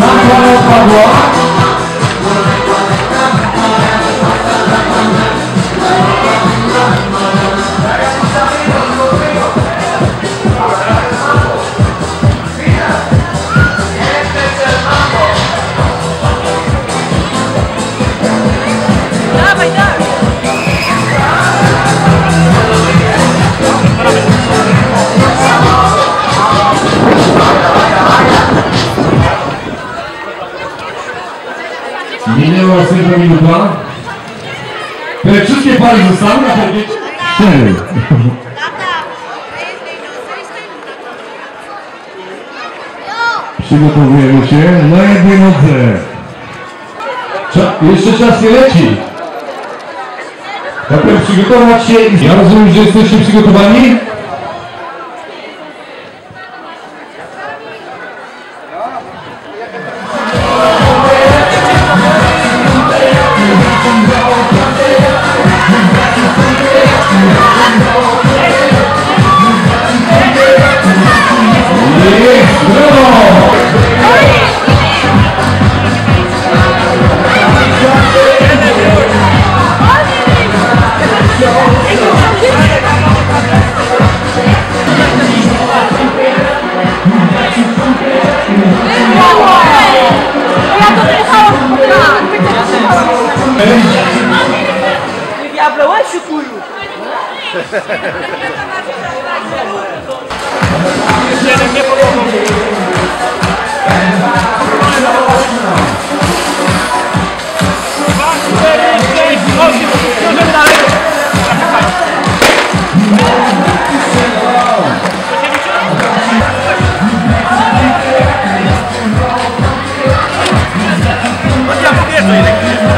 Zamknął Pawła. Minęła jedna minuta. Te wszystkie pary zostały na pewnie 4. Przygotowujemy się na jednej nodze. Jeszcze czas nie leci. Najpierw przygotować się. Ja rozumiem, że jesteście przygotowani? Diablo, esse culo! Andiamo dietro,